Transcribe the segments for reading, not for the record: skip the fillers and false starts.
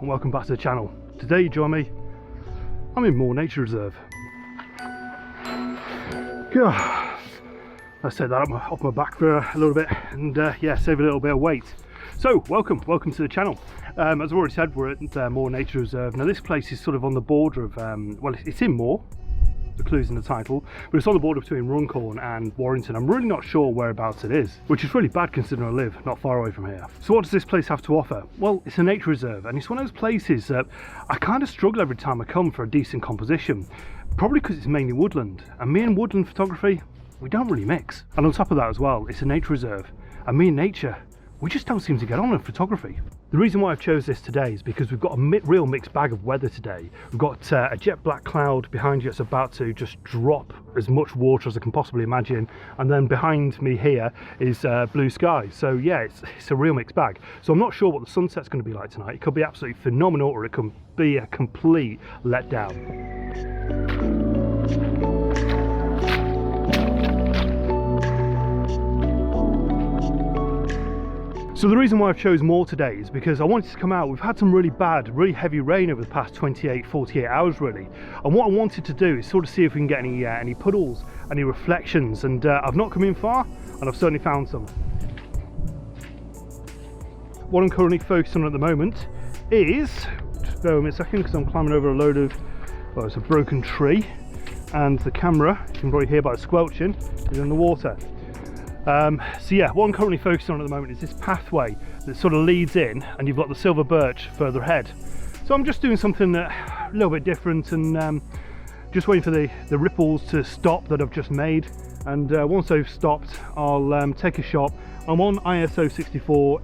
and welcome back to the channel. Today you join me, I'm in Moor Nature Reserve. God, let's take that off my back for a little bit and yeah, save a little bit of weight. So welcome to the channel. As I've already said, we're at Moor Nature Reserve. Now this place is sort of on the border of, well, it's in Moor, the clue's in the title, but it's on the border between Runcorn and Warrington. I'm really not sure whereabouts it is, which is really bad considering I live not far away from here. So what does this place have to offer? Well, it's a nature reserve, and it's one of those places that I kind of struggle every time I come for a decent composition, probably because it's mainly woodland, and me and woodland photography, we don't really mix. And on top of that as well, it's a nature reserve, and me and nature, we just don't seem to get on in photography. The reason why I've chose this today is because we've got a real mixed bag of weather today. We've got a jet black cloud behind you that's about to just drop as much water as I can possibly imagine, and then behind me here is blue sky. So yeah, it's a real mixed bag. So I'm not sure what the sunset's going to be like tonight. It could be absolutely phenomenal, or it could be a complete letdown. So the reason why I've chosen Moor today is because I wanted to come out. We've had some really bad, really heavy rain over the past 48 hours really. And what I wanted to do is sort of see if we can get any puddles, any reflections. And I've not come in far, and I've certainly found some. What I'm currently focused on at the moment is, just bear with me a second because I'm climbing over a load of, well, it's a broken tree. And the camera, you can probably hear by the squelching, is in the water. So yeah, what I'm currently focused on at the moment is this pathway that sort of leads in, and you've got the silver birch further ahead. So I'm just doing something a little bit different, and just waiting for the ripples to stop that I've just made. And once they've stopped, I'll take a shot. I'm on ISO 64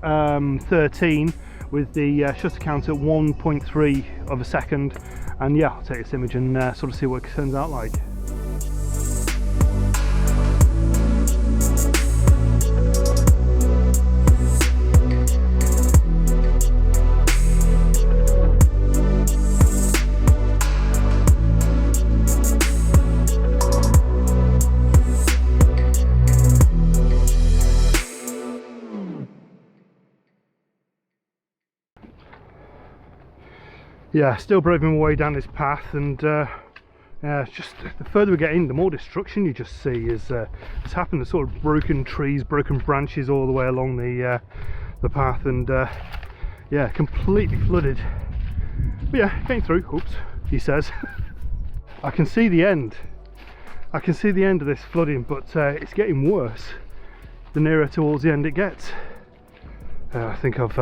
f13 with the shutter count at 1.3 of a second. And yeah, I'll take this image and sort of see what it turns out like. Yeah, still braving my way down this path, and yeah, it's just the further we get in, the more destruction you just see is happened. There's sort of broken trees, broken branches all the way along the path, and yeah, completely flooded. But yeah, getting through. Oops, he says. I can see the end. I can see the end of this flooding, but it's getting worse the nearer towards the end it gets. I think I've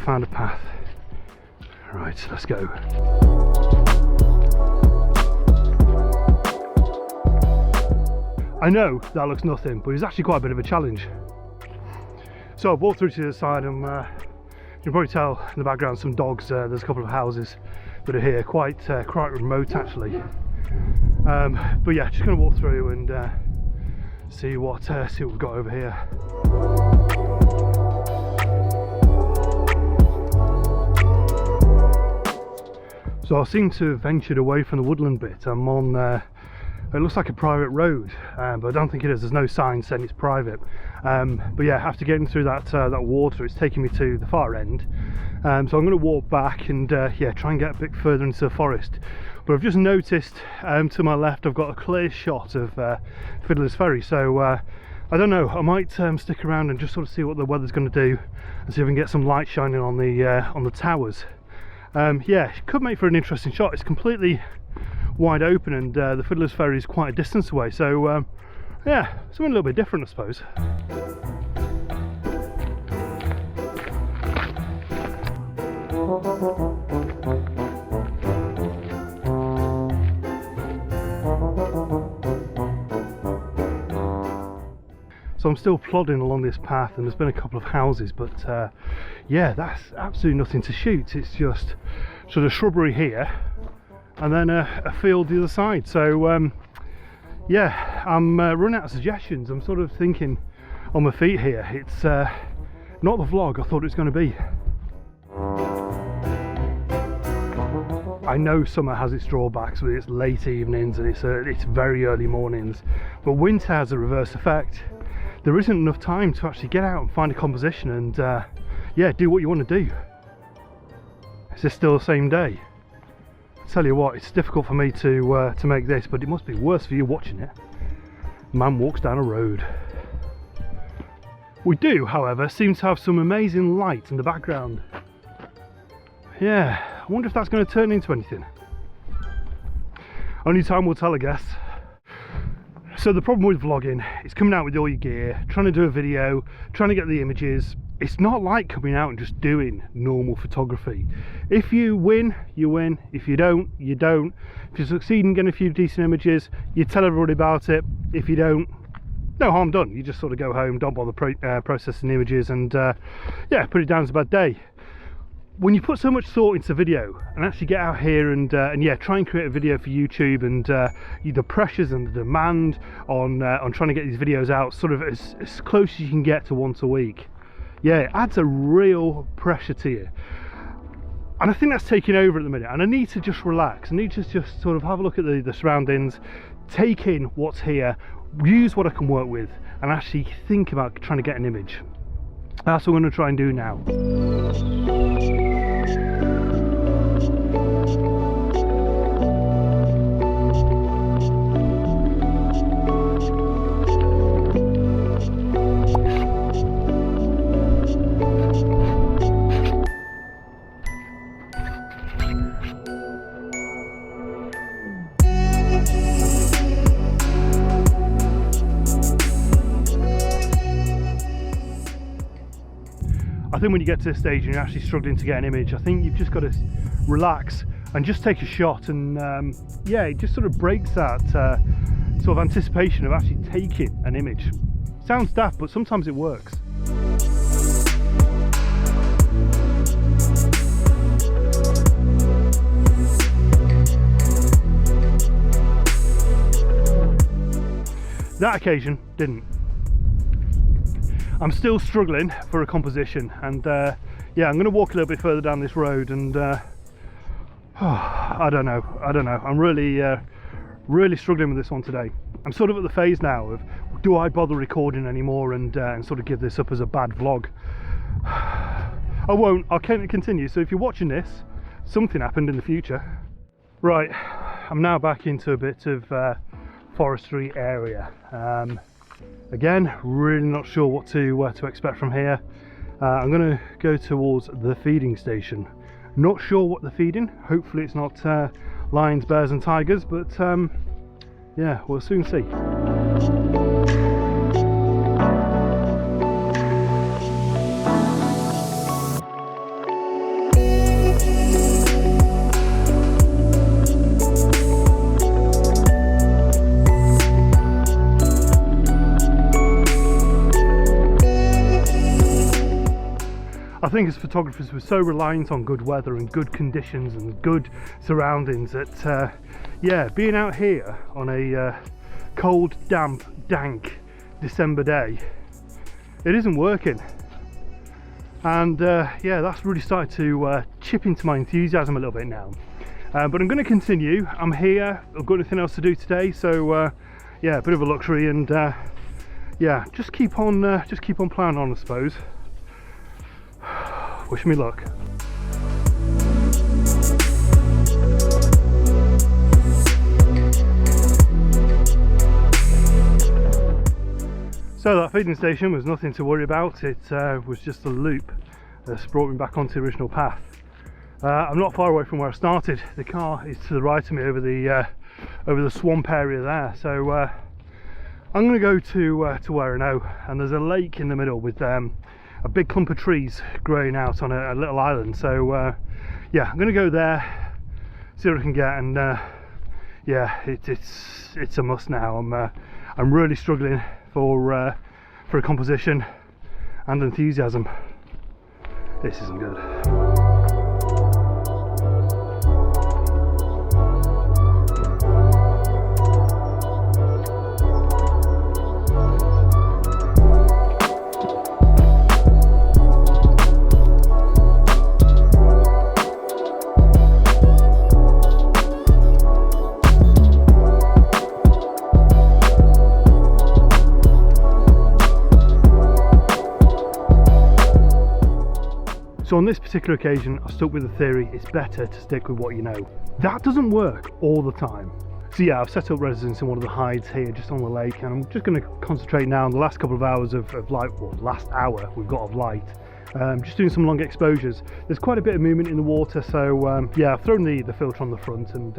found a path. Right, let's go. I know that looks nothing, but it's actually quite a bit of a challenge. So I've walked through to the side, and you can probably tell in the background some dogs. There's a couple of houses that are here, quite remote actually. But yeah, just going to walk through and see what we've got over here. So I seem to have ventured away from the woodland bit. I'm on, it looks like a private road, but I don't think it is. There's no sign saying it's private. But yeah, after getting through that water, it's taking me to the far end. So I'm going to walk back and yeah, try and get a bit further into the forest. But I've just noticed to my left, I've got a clear shot of Fiddler's Ferry. So I don't know, I might stick around and just sort of see what the weather's going to do, and see if I can get some light shining on the towers. Yeah, it could make for an interesting shot. It's completely wide open, and the Fiddler's Ferry is quite a distance away, so yeah, something a little bit different I suppose. So I'm still plodding along this path, and there's been a couple of houses, but yeah, that's absolutely nothing to shoot. It's just sort of shrubbery here, and then a field the other side. So yeah, I'm running out of suggestions. I'm sort of thinking on my feet here. It's not the vlog I thought it was going to be. I know summer has its drawbacks with its late evenings and its very early mornings, but winter has a reverse effect. There isn't enough time to actually get out and find a composition, and yeah, do what you want to do. Is this still the same day? I tell you what, it's difficult for me to make this, but it must be worse for you watching it. Man walks down a road. We do, however, seem to have some amazing light in the background. Yeah, I wonder if that's going to turn into anything. Only time will tell, I guess. So the problem with vlogging is coming out with all your gear, trying to do a video, trying to get the images. It's not like coming out and just doing normal photography. If you win, you win. If you don't, you don't. If you succeed in getting a few decent images, you tell everybody about it. If you don't, no harm done. You just sort of go home, don't bother processing the images, and yeah, put it down as a bad day. When you put so much thought into video and actually get out here and yeah, try and create a video for YouTube, and the pressures and the demand on trying to get these videos out sort of as close as you can get to once a week, yeah, it adds a real pressure to you. And I think that's taking over at the minute, and I need to just relax. I need to just sort of have a look at the surroundings, take in what's here, use what I can work with, and actually think about trying to get an image. That's what I'm going to try and do now. I think when you get to this stage and you're actually struggling to get an image, I think you've just got to relax and just take a shot, and yeah, it just sort of breaks that sort of anticipation of actually taking an image. Sounds daft, but sometimes it works. That occasion didn't. I'm still struggling for a composition, and yeah, I'm going to walk a little bit further down this road, and I don't know. I'm really struggling with this one today. I'm sort of at the phase now of, do I bother recording anymore and sort of give this up as a bad vlog? I won't. I'll continue. So if you're watching this, something happened in the future. Right, I'm now back into a bit of forestry area. Again, really not sure what to expect from here. I'm going to go towards the feeding station. Not sure what they're feeding. Hopefully it's not lions, bears and tigers, but yeah, we'll soon see. I think as photographers we're so reliant on good weather and good conditions and good surroundings that yeah, being out here on a cold, damp, dank December day, it isn't working. And yeah, that's really started to chip into my enthusiasm a little bit now. But I'm going to continue. I'm here, I've got nothing else to do today, so yeah, a bit of a luxury, and yeah, just keep on plowing on, I suppose. Wish me luck. So that feeding station was nothing to worry about. It was just a loop that's brought me back onto the original path. I'm not far away from where I started. The car is to the right of me over the swamp area there. So I'm going to go to where I know, and there's a lake in the middle with a big clump of trees growing out on a little island. So yeah, I'm going to go there, see what I can get, and yeah, it's a must now. I'm really struggling for a composition and enthusiasm. This isn't good. So on this particular occasion, I stuck with the theory, it's better to stick with what you know. That doesn't work all the time. So yeah, I've set up residence in one of the hides here just on the lake, and I'm just going to concentrate now on the last couple of hours of light, well, last hour we've got of light. Just doing some long exposures. There's quite a bit of movement in the water, so yeah, I've thrown the filter on the front, and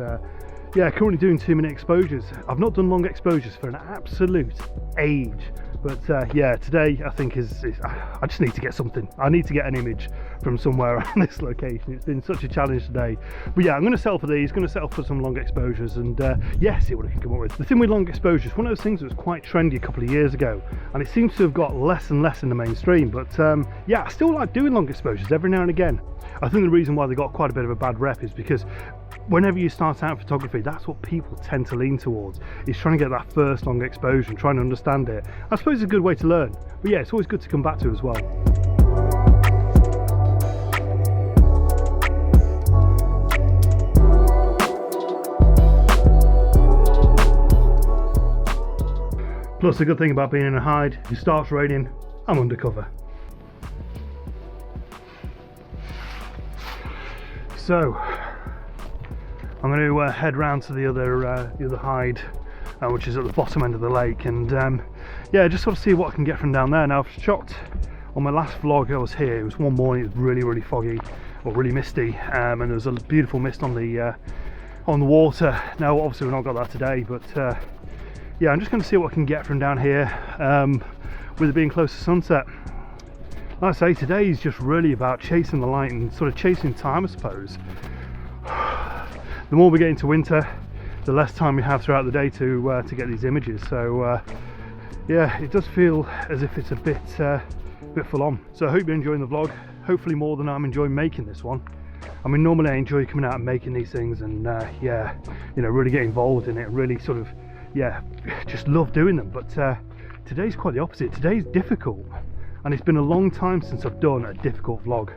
yeah, currently doing 2-minute exposures. I've not done long exposures for an absolute age, but yeah, today I think I just need to get something. I need to get an image from somewhere on this location. It's been such a challenge today. But yeah, I'm going to settle for these, going to settle for some long exposures, and yeah, see what I can come up with. The thing with long exposures, one of those things that was quite trendy a couple of years ago, and it seems to have got less and less in the mainstream, but yeah, I still like doing long exposures every now and again. I think the reason why they got quite a bit of a bad rep is because whenever you start out in photography, that's what people tend to lean towards, is trying to get that first long exposure and trying to understand it. I suppose it's a good way to learn, but yeah, it's always good to come back to as well. Plus, the good thing about being in a hide, if it starts raining, I'm undercover. So I'm going to head round to the other hide, which is at the bottom end of the lake, and yeah, just sort of see what I can get from down there. Now, I've shot on my last vlog I was here. It was one morning, it was really foggy, or really misty, and there was a beautiful mist on the water. Now, obviously, we've not got that today, but yeah, I'm just going to see what I can get from down here, with it being close to sunset. Like I say, today is just really about chasing the light and sort of chasing time, I suppose. The more we get into winter, the less time we have throughout the day to get these images. So yeah, it does feel as if it's a bit full on. So I hope you're enjoying the vlog. Hopefully more than I'm enjoying making this one. I mean, normally I enjoy coming out and making these things, and yeah, you know, really get involved in it. Really sort of, yeah, just love doing them. But today's quite the opposite. Today's difficult, and it's been a long time since I've done a difficult vlog.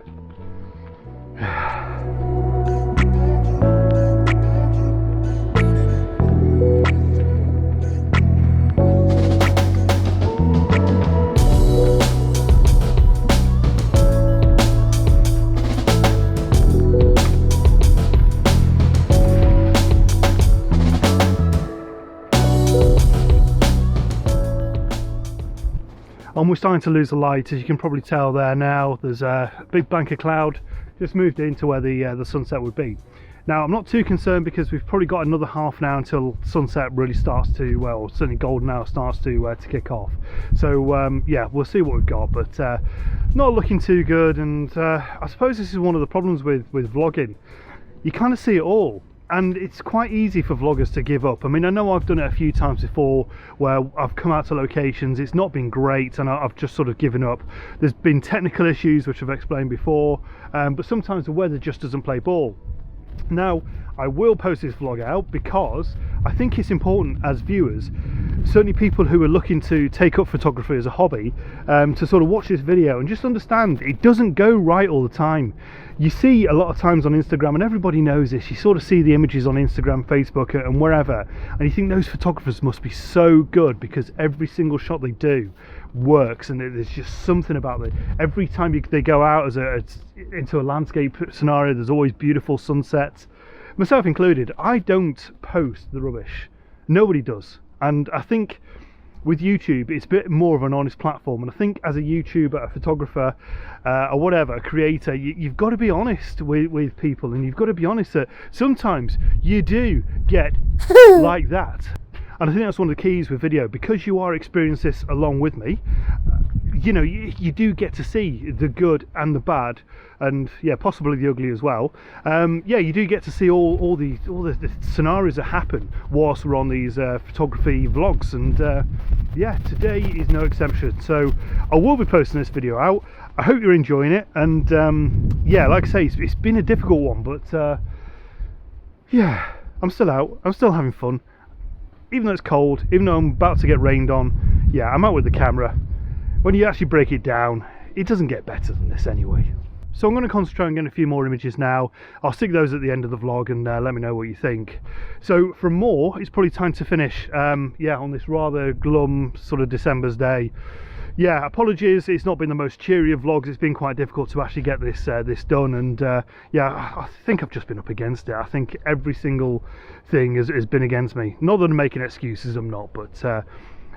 And we're starting to lose the light, as you can probably tell there now. There's a big bank of cloud just moved into where the sunset would be. Now, I'm not too concerned because we've probably got another half an hour until sunset really starts to, well, certainly golden hour starts to kick off. So yeah, we'll see what we've got, but not looking too good. And I suppose this is one of the problems with vlogging. You kind of see it all, and it's quite easy for vloggers to give up. I mean, I know I've done it a few times before where I've come out to locations, it's not been great, and I've just sort of given up. There's been technical issues, which I've explained before, but sometimes the weather just doesn't play ball. Now, I will post this vlog out because I think it's important as viewers, certainly people who are looking to take up photography as a hobby, to sort of watch this video and just understand it doesn't go right all the time. You see a lot of times on Instagram, and everybody knows this, you sort of see the images on Instagram, Facebook and wherever, and you think those photographers must be so good because every single shot they do works, and there's just something about it. Every time they go out into a landscape scenario, there's always beautiful sunsets, myself included. I don't post the rubbish, nobody does, and I think with YouTube it's a bit more of an honest platform, and I think as a YouTuber, a photographer, or whatever, a creator, you've got to be honest with people, and you've got to be honest that sometimes you do get like that. And I think that's one of the keys with video, because you are experiencing this along with me. You know, you do get to see the good and the bad, and yeah, possibly the ugly as well. Yeah, you do get to see all the scenarios that happen whilst we're on these photography vlogs, and yeah, today is no exception. So I will be posting this video out. I hope you're enjoying it, and yeah, like I say, it's been a difficult one, but yeah, I'm still out, I'm still having fun. Even though it's cold, even though I'm about to get rained on, yeah, I'm out with the camera. When you actually break it down, it doesn't get better than this anyway. So I'm going to concentrate on getting a few more images now. I'll stick those at the end of the vlog, and let me know what you think. So from more, it's probably time to finish, yeah, on this rather glum sort of December's day. yeah, apologies, it's not been the most cheery of vlogs. It's been quite difficult to actually get this done, and yeah, I think I've just been up against it. I think every single thing has been against me. Not that I'm making excuses, I'm not, but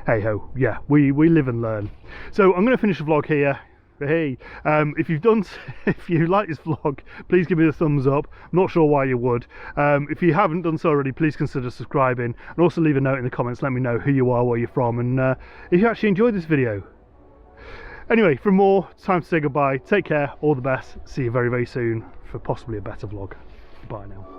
hey ho, yeah, we live and learn. So I'm going to finish the vlog here. Hey, if you like this vlog, please give me a thumbs up. I'm not sure why you would. If you haven't done so already, please consider subscribing, and also leave a note in the comments. Let me know who you are, where you're from, and if you actually enjoyed this video. Anyway, for more, it's time to say goodbye. Take care, all the best. See you very, very soon for possibly a better vlog. Bye now.